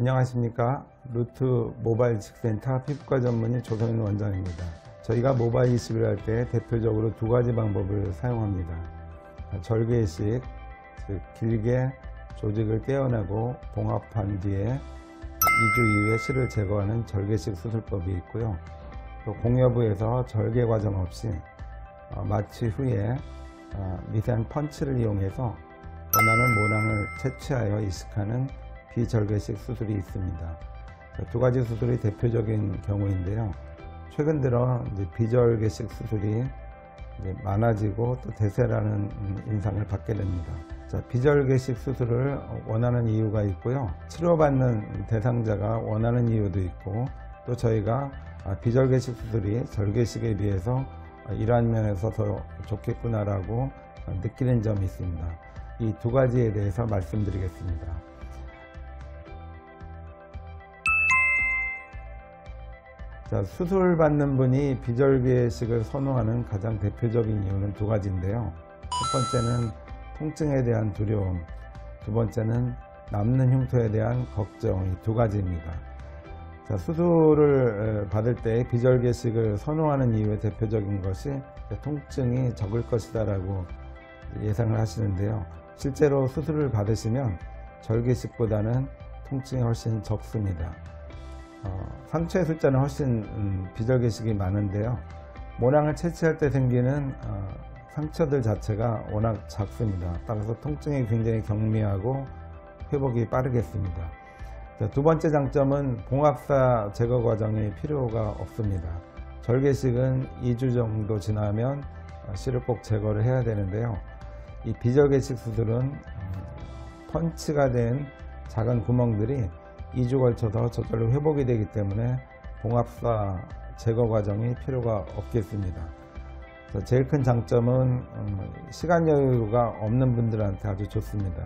안녕하십니까. 루트 모바일 이식센터 피부과 전문의 조성인 원장입니다. 저희가 모바일 이식을 할 때 대표적으로 두 가지 방법을 사용합니다. 절개이식, 즉 길게 조직을 떼어내고 봉합한 뒤에 2주 이후에 실을 제거하는 절개식 수술법이 있고요. 또 공여부에서 절개 과정 없이 마취 후에 미세한 펀치를 이용해서 원하는 모낭을 채취하여 이식하는 비절개식 수술이 있습니다. 두 가지 수술이 대표적인 경우인데요. 최근 들어 비절개식 수술이 많아지고 또 대세라는 인상을 받게 됩니다. 비절개식 수술을 원하는 이유가 있고요. 치료받는 대상자가 원하는 이유도 있고, 또 저희가 비절개식 수술이 절개식에 비해서 이러한 면에서 더 좋겠구나라고 느끼는 점이 있습니다. 이 두 가지에 대해서 말씀드리겠습니다. 수술 받는 분이 비절개식을 선호하는 가장 대표적인 이유는 두 가지인데요. 첫 번째는 통증에 대한 두려움, 두 번째는 남는 흉터에 대한 걱정, 이 두 가지입니다. 수술을 받을 때 비절개식을 선호하는 이유의 대표적인 것이 통증이 적을 것이다 라고 예상을 하시는데요. 실제로 수술을 받으시면 절개식보다는 통증이 훨씬 적습니다. 상처의 숫자는 훨씬 비절개식이 많은데요. 모낭을 채취할 때 생기는 상처들 자체가 워낙 작습니다. 따라서 통증이 굉장히 경미하고 회복이 빠르겠습니다. 두 번째 장점은 봉합사 제거 과정이 필요가 없습니다. 절개식은 2주 정도 지나면 실을 꼭 제거를 해야 되는데요. 이 비절개식 수술은 펀치가 된 작은 구멍들이 2주 걸쳐서 저절로 회복이 되기 때문에 봉합사 제거 과정이 필요가 없겠습니다. 제일 큰 장점은 시간 여유가 없는 분들한테 아주 좋습니다.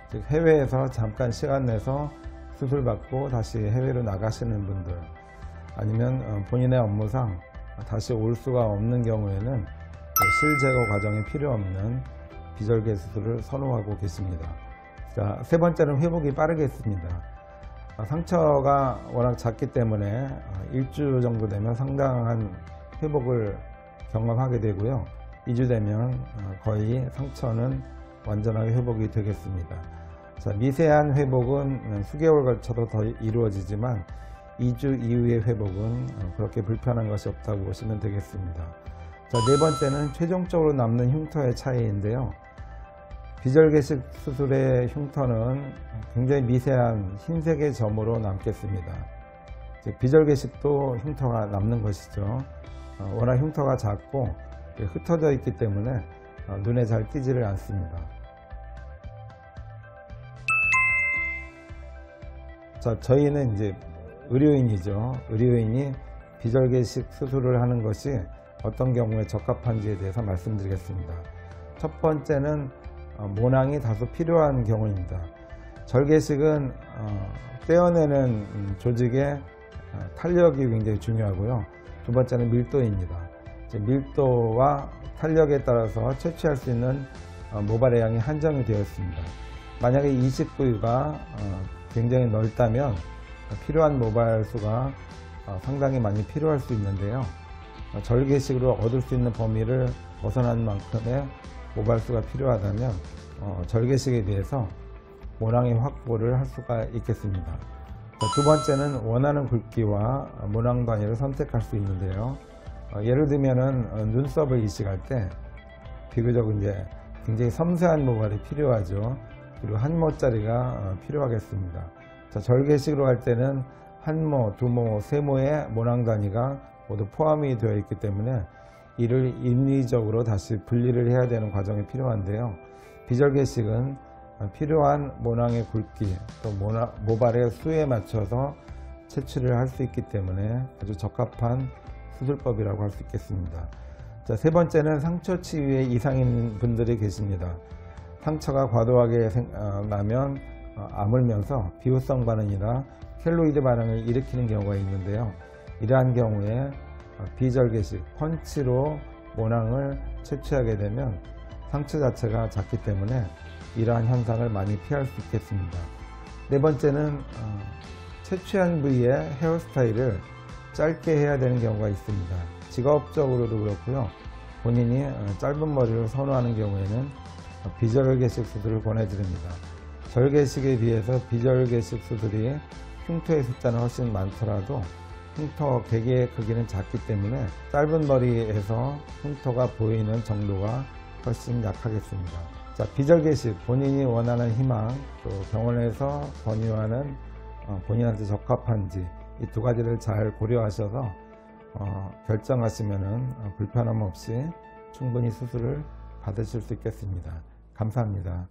즉 해외에서 잠깐 시간 내서 수술 받고 다시 해외로 나가시는 분들, 아니면 본인의 업무상 다시 올 수가 없는 경우에는 실 제거 과정이 필요 없는 비절개 수술을 선호하고 계십니다. 세 번째는 회복이 빠르겠습니다. 상처가 워낙 작기 때문에 1주 정도 되면 상당한 회복을 경험하게 되고요. 2주 되면 거의 상처는 완전하게 회복이 되겠습니다. 미세한 회복은 수개월 걸쳐도 더 이루어지지만 2주 이후의 회복은 그렇게 불편한 것이 없다고 보시면 되겠습니다. 네 번째는 최종적으로 남는 흉터의 차이인데요. 비절개식 수술의 흉터는 굉장히 미세한 흰색의 점으로 남겠습니다. 비절개식도 흉터가 남는 것이죠. 워낙 흉터가 작고 흩어져 있기 때문에 눈에 잘 띄지를 않습니다. 저희는 이제 의료인이죠. 의료인이 비절개식 수술을 하는 것이 어떤 경우에 적합한지에 대해서 말씀드리겠습니다. 첫 번째는 모낭이 다소 필요한 경우입니다. 절개식은 떼어내는 조직의 탄력이 굉장히 중요하고요. 두 번째는 밀도입니다. 밀도와 탄력에 따라서 채취할 수 있는 모발의 양이 한정이 되어 있습니다. 만약에 이식 부위가 굉장히 넓다면 필요한 모발 수가 상당히 많이 필요할 수 있는데요. 절개식으로 얻을 수 있는 범위를 벗어난 만큼의 모발 수가 필요하다면 절개식에 비해서 모낭의 확보를 할 수가 있겠습니다. 두 번째는 원하는 굵기와 모낭 단위를 선택할 수 있는데요. 예를 들면은 눈썹을 이식할 때 비교적 이제 굉장히 섬세한 모발이 필요하죠. 그리고 한 모짜리가 필요하겠습니다. 절개식으로 할 때는 한 모, 두 모, 세 모의 모낭 단위가 모두 포함이 되어 있기 때문에 이를 인위적으로 다시 분리를 해야 되는 과정이 필요한데요. 비절개식은 필요한 모낭의 굵기, 또 모발의 수에 맞춰서 채취를 할 수 있기 때문에 아주 적합한 수술법이라고 할 수 있겠습니다. 세 번째는 상처 치유에 이상인 분들이 계십니다. 상처가 과도하게 나면 아물면서 비호성 반응이나 켈로이드 반응을 일으키는 경우가 있는데요. 이러한 경우에 비절개식, 펀치로 모낭을 채취하게 되면 상처 자체가 작기 때문에 이러한 현상을 많이 피할 수 있겠습니다. 네 번째는 채취한 부위의 헤어스타일을 짧게 해야 되는 경우가 있습니다. 직업적으로도 그렇고요. 본인이 짧은 머리를 선호하는 경우에는 비절개식 수술을 권해드립니다. 절개식에 비해서 비절개식 수술이 흉터의 숫자는 훨씬 많더라도 흉터 개개의 크기는 작기 때문에 짧은 머리에서 흉터가 보이는 정도가 훨씬 약하겠습니다. 자, 비절개식, 본인이 원하는 희망, 또 병원에서 권유하는 본인한테 적합한지 이 두 가지를 잘 고려하셔서 결정하시면 불편함 없이 충분히 수술을 받으실 수 있겠습니다. 감사합니다.